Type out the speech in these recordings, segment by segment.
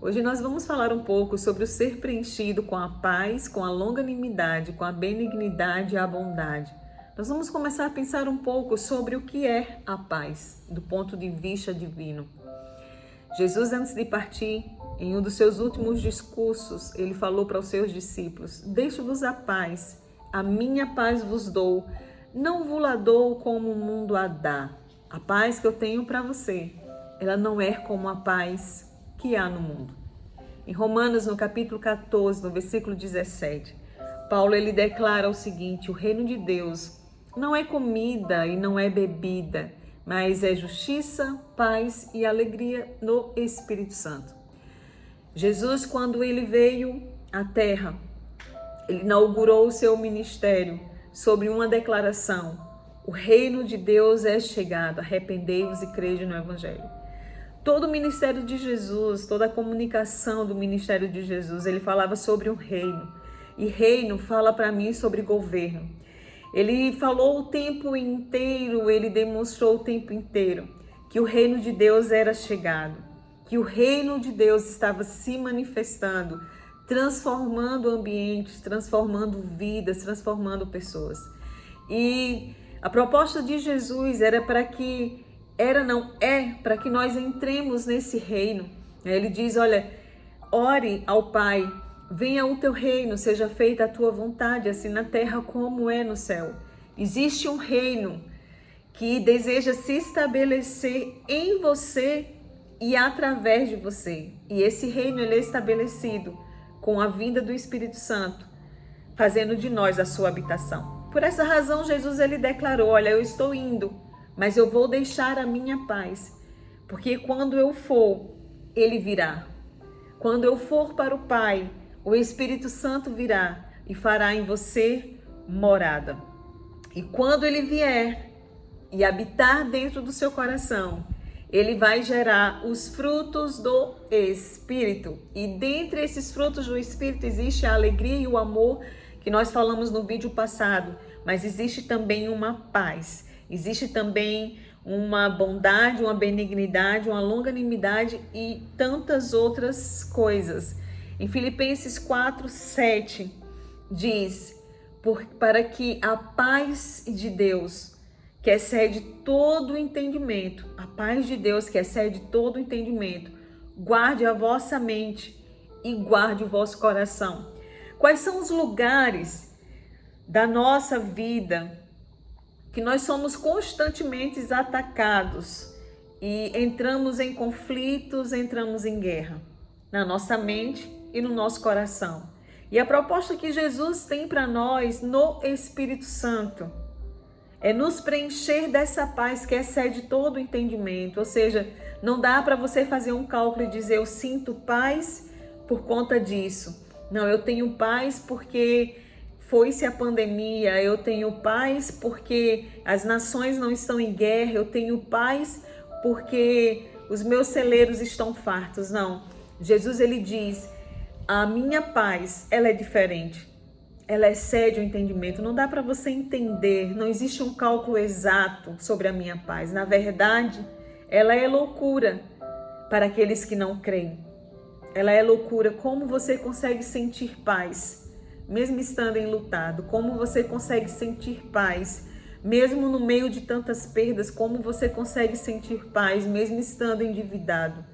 Hoje nós vamos falar um pouco sobre o ser preenchido com a paz, com a longanimidade, com a benignidade e a bondade. Nós vamos começar a pensar um pouco sobre o que é a paz, do ponto de vista divino. Jesus, antes de partir, em um dos seus últimos discursos, ele falou para os seus discípulos: deixo-vos a paz, a minha paz vos dou, não vos-la dou como o mundo a dá. A paz que eu tenho para você, ela não é como a paz que há no mundo. Em Romanos, no capítulo 14, no versículo 17, Paulo ele declara o seguinte: o reino de Deus não é comida e não é bebida, mas é justiça, paz e alegria no Espírito Santo. Jesus, quando ele veio à terra, ele inaugurou o seu ministério sobre uma declaração: o reino de Deus é chegado, arrependei-vos e crede no Evangelho. Todo o ministério de Jesus, toda a comunicação do ministério de Jesus, ele falava sobre um reino. E reino fala para mim sobre governo. Ele falou o tempo inteiro, ele demonstrou o tempo inteiro que o reino de Deus era chegado, que o reino de Deus estava se manifestando, transformando ambientes, transformando vidas, transformando pessoas. E a proposta de Jesus era para que para que nós entremos nesse reino. Ele diz: olha, ore ao Pai, venha o teu reino, seja feita a tua vontade, assim na terra como é no céu. Existe um reino que deseja se estabelecer em você e através de você. E esse reino ele é estabelecido com a vinda do Espírito Santo, fazendo de nós a sua habitação. Por essa razão, Jesus ele declarou: olha, eu estou indo, mas eu vou deixar a minha paz, porque quando eu for, ele virá. Quando eu for para o Pai, o Espírito Santo virá e fará em você morada. E quando ele vier e habitar dentro do seu coração, ele vai gerar os frutos do Espírito. E dentre esses frutos do Espírito existe a alegria e o amor, que nós falamos no vídeo passado, mas existe também uma paz. Existe também uma bondade, uma benignidade, uma longanimidade e tantas outras coisas. Em Filipenses 4:7 diz: para que a paz de Deus, que excede todo o entendimento, a paz de Deus que excede todo o entendimento, guarde a vossa mente e guarde o vosso coração. Quais são os lugares da nossa vida que nós somos constantemente atacados e entramos em conflitos, entramos em guerra? Na nossa mente e no nosso coração. E a proposta que Jesus tem para nós no Espírito Santo é nos preencher dessa paz que excede todo o entendimento. Ou seja, não dá para você fazer um cálculo e dizer: eu sinto paz por conta disso. Não, eu tenho paz porque foi-se a pandemia, eu tenho paz porque as nações não estão em guerra, eu tenho paz porque os meus celeiros estão fartos. Não, Jesus ele diz: a minha paz, ela é diferente, ela excede o entendimento. Não dá para você entender, não existe um cálculo exato sobre a minha paz. Na verdade, ela é loucura para aqueles que não creem. Ela é loucura. Como você consegue sentir paz mesmo estando enlutado? Como você consegue sentir paz mesmo no meio de tantas perdas? Como você consegue sentir paz mesmo estando endividado?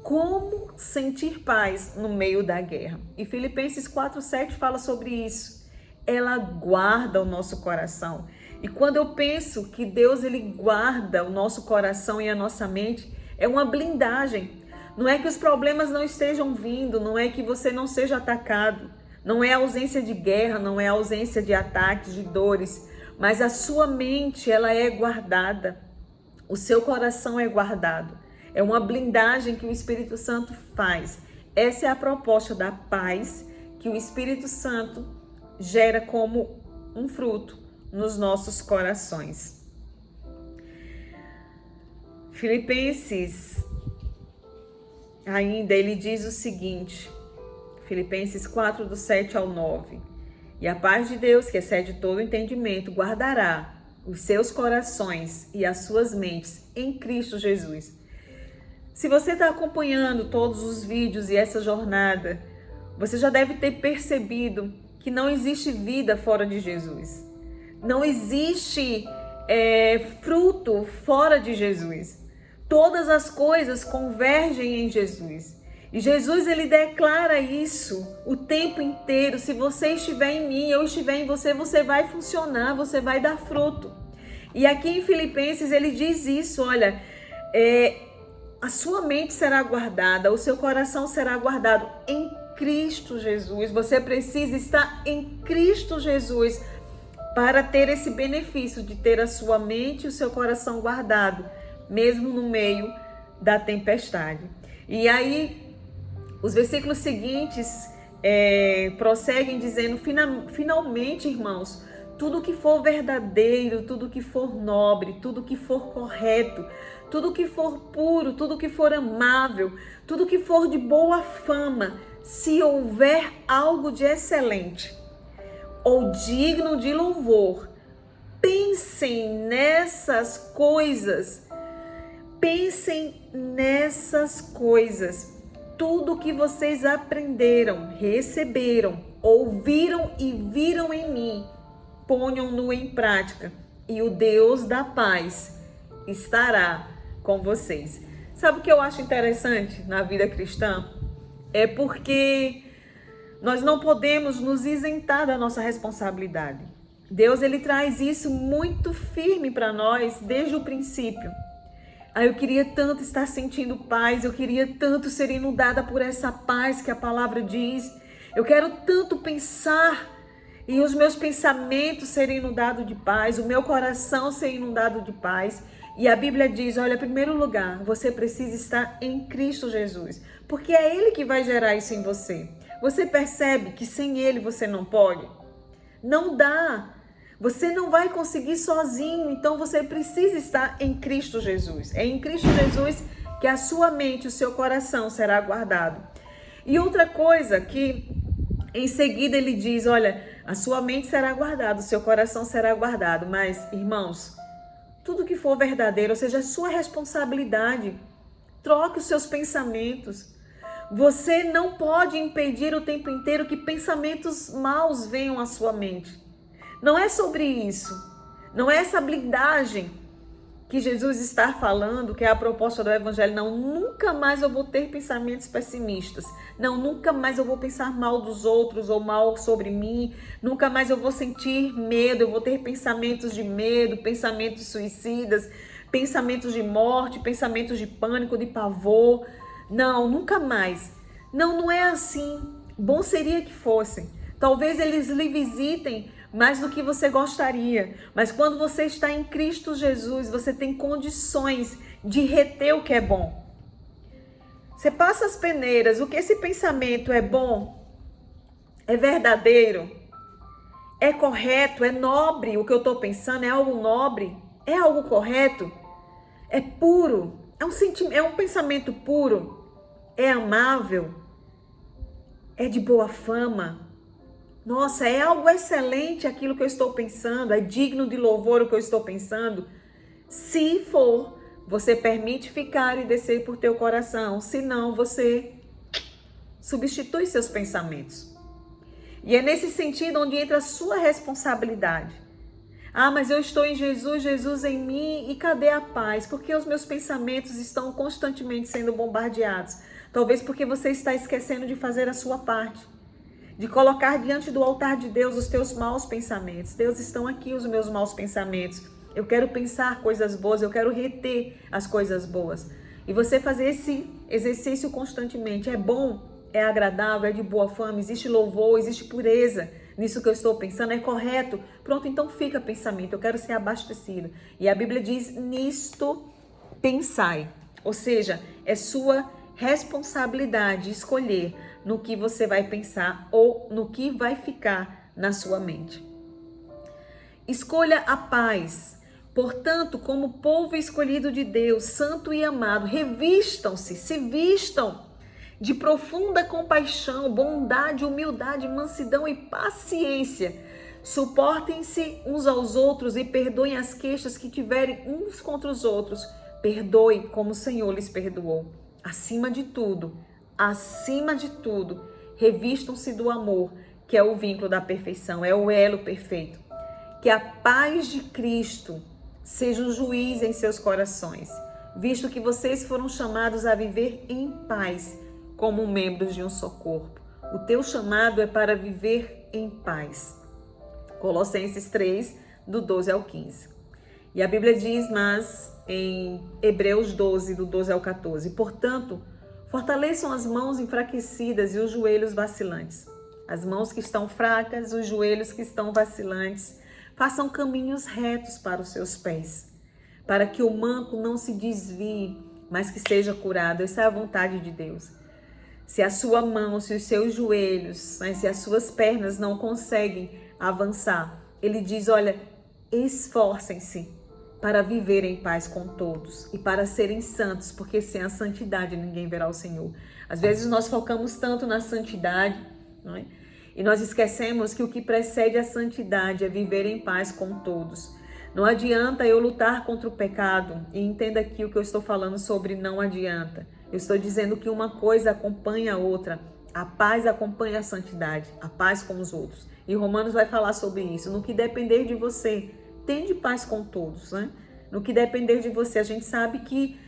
Como sentir paz no meio da guerra? E Filipenses 4:7 fala sobre isso. Ela guarda o nosso coração. E quando eu penso que Deus ele guarda o nosso coração e a nossa mente, é uma blindagem. Não é que os problemas não estejam vindo, não é que você não seja atacado, não é ausência de guerra, não é ausência de ataques, de dores, mas a sua mente ela é guardada, o seu coração é guardado. É uma blindagem que o Espírito Santo faz. Essa é a proposta da paz que o Espírito Santo gera como um fruto nos nossos corações. Filipenses, ainda ele diz o seguinte, Filipenses 4, do 7 ao 9. E a paz de Deus, que excede todo entendimento, guardará os seus corações e as suas mentes em Cristo Jesus. Se você está acompanhando todos os vídeos e essa jornada, você já deve ter percebido que não existe vida fora de Jesus. Não existe fruto fora de Jesus. Todas as coisas convergem em Jesus. E Jesus, ele declara isso o tempo inteiro. Se você estiver em mim, eu estiver em você, você vai funcionar, você vai dar fruto. E aqui em Filipenses ele diz isso, olha, a sua mente será guardada, o seu coração será guardado em Cristo Jesus. Você precisa estar em Cristo Jesus para ter esse benefício de ter a sua mente e o seu coração guardado, mesmo no meio da tempestade. E aí, os versículos seguintes prosseguem dizendo, finalmente, irmãos, tudo que for verdadeiro, tudo que for nobre, tudo que for correto, tudo que for puro, tudo que for amável, tudo que for de boa fama, se houver algo de excelente ou digno de louvor, pensem nessas coisas. Pensem nessas coisas. Tudo que vocês aprenderam, receberam, ouviram e viram em mim, ponham-no em prática, e o Deus da paz estará com vocês. Sabe o que eu acho interessante na vida cristã? É porque nós não podemos nos isentar da nossa responsabilidade. Deus, ele traz isso muito firme para nós desde o princípio. Eu queria tanto estar sentindo paz, eu queria tanto ser inundada por essa paz que a palavra diz. Eu quero tanto pensar e os meus pensamentos serem inundados de paz, o meu coração ser inundado de paz. E a Bíblia diz, olha, em primeiro lugar, você precisa estar em Cristo Jesus, porque é Ele que vai gerar isso em você. Você percebe que sem Ele você não pode? Não dá. Você não vai conseguir sozinho, então você precisa estar em Cristo Jesus. É em Cristo Jesus que a sua mente, o seu coração será guardado. E outra coisa que em seguida ele diz, olha, a sua mente será guardada, o seu coração será guardado. Mas, irmãos, tudo que for verdadeiro, ou seja, a sua responsabilidade, troque os seus pensamentos. Você não pode impedir o tempo inteiro que pensamentos maus venham à sua mente. Não é sobre isso. Não é essa blindagem que Jesus está falando, que é a proposta do Evangelho. Não, nunca mais eu vou ter pensamentos pessimistas. Não, nunca mais eu vou pensar mal dos outros ou mal sobre mim. Nunca mais eu vou sentir medo. Eu vou ter pensamentos de medo, pensamentos suicidas, pensamentos de morte, pensamentos de pânico, de pavor. Não, nunca mais. Não é assim. Bom seria que fossem. Talvez eles lhe visitem mais do que você gostaria. Mas quando você está em Cristo Jesus, você tem condições de reter o que é bom. Você passa as peneiras, o que esse pensamento é bom, é verdadeiro, é correto, é nobre, o que eu estou pensando é algo nobre, é algo correto, é puro, é um pensamento puro, é amável, é de boa fama. Nossa, é algo excelente aquilo que eu estou pensando, é digno de louvor o que eu estou pensando. Se for, você permite ficar e descer por teu coração. Se não, você substitui seus pensamentos. E é nesse sentido onde entra a sua responsabilidade. Mas eu estou em Jesus, Jesus em mim, e cadê a paz? Porque os meus pensamentos estão constantemente sendo bombardeados. Talvez porque você está esquecendo de fazer a sua parte. De colocar diante do altar de Deus os teus maus pensamentos. Deus, estão aqui os meus maus pensamentos. Eu quero pensar coisas boas, eu quero reter as coisas boas. E você fazer esse exercício constantemente. É bom, é agradável, é de boa fama, existe louvor, existe pureza nisso que eu estou pensando, é correto. Pronto, então fica pensamento, eu quero ser abastecido. E a Bíblia diz, nisto pensai. Ou seja, é sua responsabilidade escolher no que você vai pensar ou no que vai ficar na sua mente. Escolha a paz. Portanto, como povo escolhido de Deus, santo e amado, revistam-se, se vistam de profunda compaixão, bondade, humildade, mansidão e paciência. Suportem-se uns aos outros e perdoem as queixas que tiverem uns contra os outros. Perdoe como o Senhor lhes perdoou. acima de tudo, revistam-se do amor, que é o vínculo da perfeição, é o elo perfeito. Que a paz de Cristo seja um juiz em seus corações, visto que vocês foram chamados a viver em paz, como membros de um só corpo. O teu chamado é para viver em paz. Colossenses 3, do 12 ao 15. E a Bíblia diz, mas em Hebreus 12, do 12 ao 14, portanto, fortaleçam as mãos enfraquecidas e os joelhos vacilantes. As mãos que estão fracas, os joelhos que estão vacilantes, façam caminhos retos para os seus pés, para que o manco não se desvie, mas que seja curado. Essa é a vontade de Deus. Se a sua mão, se os seus joelhos, se as suas pernas não conseguem avançar, ele diz, olha, esforcem-se para viver em paz com todos e para serem santos, porque sem a santidade ninguém verá o Senhor. Às vezes nós focamos tanto na santidade, não é? E nós esquecemos que o que precede a santidade é viver em paz com todos. Não adianta eu lutar contra o pecado, e entenda aqui o que eu estou falando sobre não adianta. Eu estou dizendo que uma coisa acompanha a outra. A paz acompanha a santidade, a paz com os outros. E Romanos vai falar sobre isso. No que depender de você, tende paz com todos, né? No que depender de você, a gente sabe que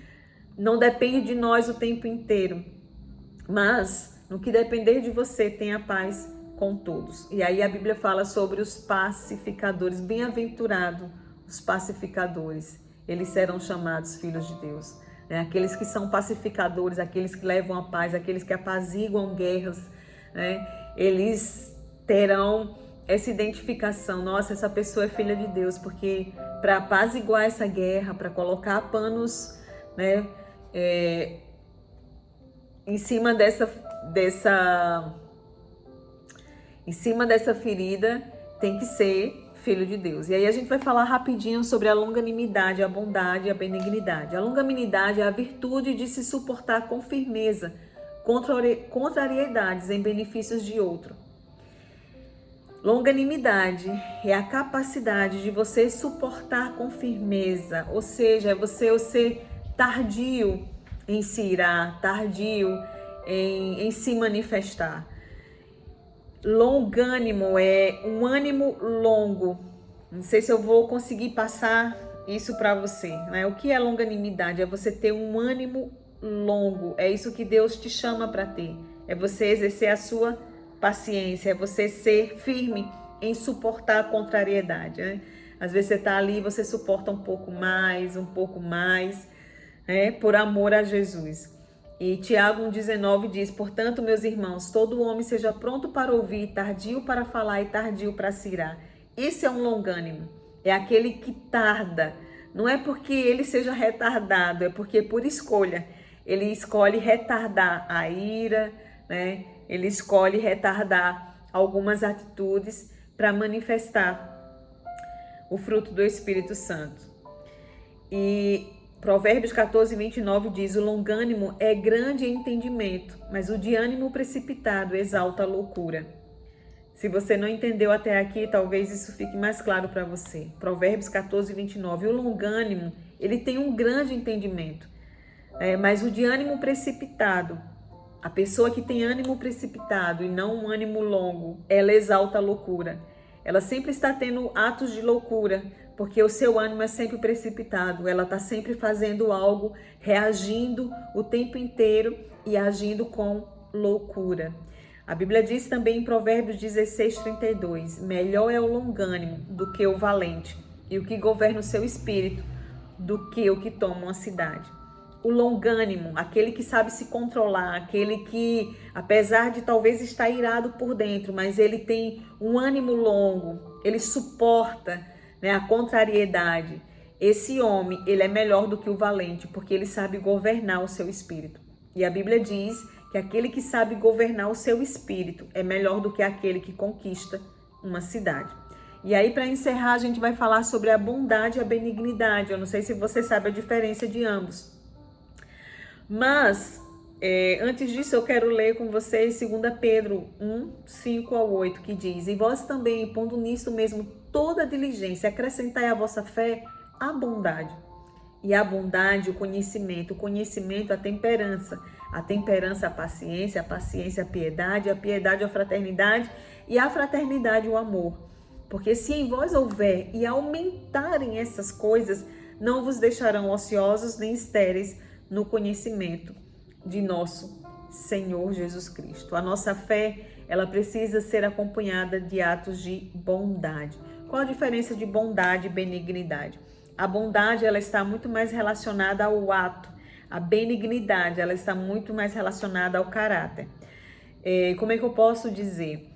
não depende de nós o tempo inteiro. Mas no que depender de você, tenha paz com todos. E aí a Bíblia fala sobre os pacificadores. Bem-aventurados os pacificadores. Eles serão chamados filhos de Deus. Aqueles que são pacificadores, aqueles que levam a paz, aqueles que apaziguam guerras, né? Eles terão essa identificação. Nossa, essa pessoa é filha de Deus, porque para apaziguar essa guerra, para colocar panos, né, em cima dessa ferida, tem que ser filho de Deus. E aí a gente vai falar rapidinho sobre a longanimidade, a bondade e a benignidade. A longanimidade é a virtude de se suportar com firmeza contrariedades em benefícios de outro. Longanimidade é a capacidade de você suportar com firmeza, ou seja, é você ser tardio em se irar, tardio em se manifestar. Longânimo é um ânimo longo. Não sei se eu vou conseguir passar isso para você, né? O que é longanimidade? É você ter um ânimo longo. É isso que Deus te chama para ter. É você exercer a sua paciência, é você ser firme em suportar a contrariedade, né? Às vezes você está ali e você suporta um pouco mais, por amor a Jesus. E Tiago 1,19 diz, portanto, meus irmãos, todo homem seja pronto para ouvir, tardio para falar e tardio para se irar. Esse é um longânimo, é aquele que tarda. Não é porque ele seja retardado, é porque por escolha. Ele escolhe retardar a ira, né? Ele escolhe retardar algumas atitudes para manifestar o fruto do Espírito Santo. E Provérbios 14, 29 diz, o longânimo é grande em entendimento, mas o de ânimo precipitado exalta a loucura. Se você não entendeu até aqui, talvez isso fique mais claro para você. Provérbios 14, 29, o longânimo, ele tem um grande entendimento, mas o de ânimo precipitado, a pessoa que tem ânimo precipitado e não um ânimo longo, ela exalta a loucura. Ela sempre está tendo atos de loucura, porque o seu ânimo é sempre precipitado. Ela está sempre fazendo algo, reagindo o tempo inteiro e agindo com loucura. A Bíblia diz também em Provérbios 16, 32, melhor é o longânimo do que o valente, e o que governa o seu espírito do que o que toma uma cidade. O longânimo, aquele que sabe se controlar, aquele que, apesar de talvez estar irado por dentro, mas ele tem um ânimo longo, ele suporta, a contrariedade. Esse homem, ele é melhor do que o valente, porque ele sabe governar o seu espírito. E a Bíblia diz que aquele que sabe governar o seu espírito é melhor do que aquele que conquista uma cidade. E aí, para encerrar, a gente vai falar sobre a bondade e a benignidade. Eu não sei se você sabe a diferença de ambos. Mas, antes disso, eu quero ler com vocês 2 Pedro 1, 5 ao 8, que diz, e vós também, pondo nisso mesmo toda a diligência, acrescentai à vossa fé a bondade, E a bondade, o conhecimento, a temperança a paciência, a piedade, a piedade, a fraternidade e a fraternidade, o amor. Porque se em vós houver e aumentarem essas coisas, não vos deixarão ociosos nem estéreis no conhecimento de nosso Senhor Jesus Cristo. A nossa fé, ela precisa ser acompanhada de atos de bondade. Qual a diferença de bondade e benignidade? A bondade, ela está muito mais relacionada ao ato. A benignidade, ela está muito mais relacionada ao caráter. Como é que eu posso dizer?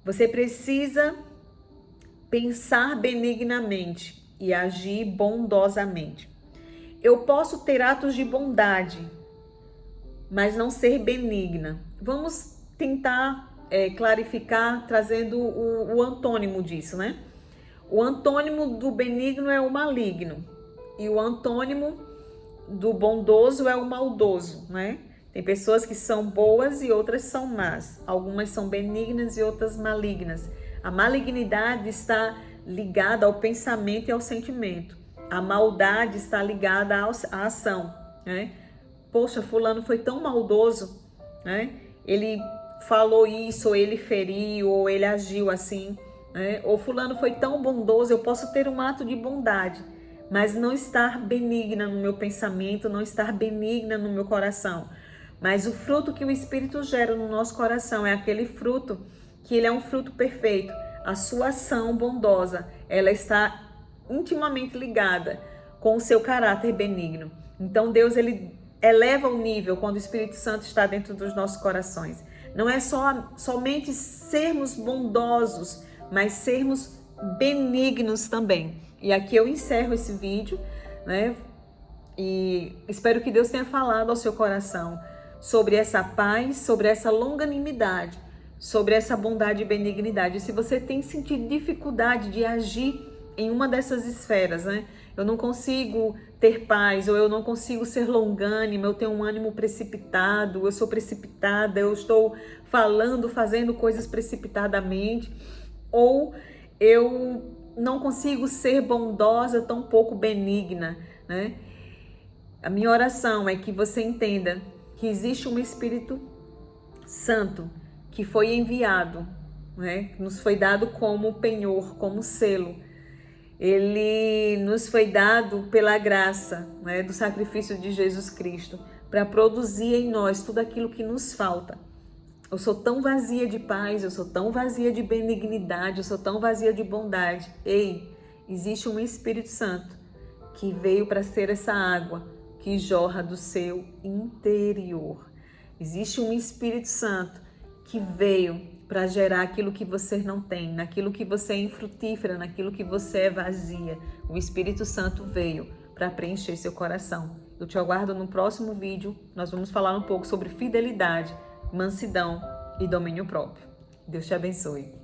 Você precisa pensar benignamente e agir bondosamente. Eu posso ter atos de bondade, mas não ser benigna. Vamos tentar clarificar, trazendo o antônimo disso, né? O antônimo do benigno é o maligno e o antônimo do bondoso é o maldoso, né? Tem pessoas que são boas e outras são más. Algumas são benignas e outras malignas. A malignidade está ligada ao pensamento e ao sentimento. A maldade está ligada à ação, né? Poxa, fulano foi tão maldoso, né? Ele falou isso, ou ele feriu, ou ele agiu assim, né? Ou fulano foi tão bondoso, eu posso ter um ato de bondade, mas não estar benigna no meu pensamento, não estar benigna no meu coração. Mas o fruto que o Espírito gera no nosso coração é aquele fruto que ele é um fruto perfeito. A sua ação bondosa, ela está intimamente ligada com o seu caráter benigno. Então Deus, ele eleva o nível quando o Espírito Santo está dentro dos nossos corações. Não é somente sermos bondosos, mas sermos benignos também. E aqui eu encerro esse vídeo, né? E espero que Deus tenha falado ao seu coração sobre essa paz, sobre essa longanimidade, sobre essa bondade e benignidade. E se você tem sentido dificuldade de agir em uma dessas esferas, né? Eu não consigo ter paz, ou eu não consigo ser longânima, eu tenho um ânimo precipitado, eu sou precipitada, eu estou falando, fazendo coisas precipitadamente, ou eu não consigo ser bondosa, tampouco benigna, né? A minha oração é que você entenda que existe um Espírito Santo que foi enviado, né? Nos foi dado como penhor, como selo. Ele nos foi dado pela graça, né, do sacrifício de Jesus Cristo, para produzir em nós tudo aquilo que nos falta. Eu sou tão vazia de paz, eu sou tão vazia de benignidade, eu sou tão vazia de bondade. Ei, existe um Espírito Santo que veio para ser essa água que jorra do seu interior. Existe um Espírito Santo que veio para gerar aquilo que você não tem, naquilo que você é infrutífera, naquilo que você é vazia. O Espírito Santo veio para preencher seu coração. Eu te aguardo no próximo vídeo. Nós vamos falar um pouco sobre fidelidade, mansidão e domínio próprio. Deus te abençoe.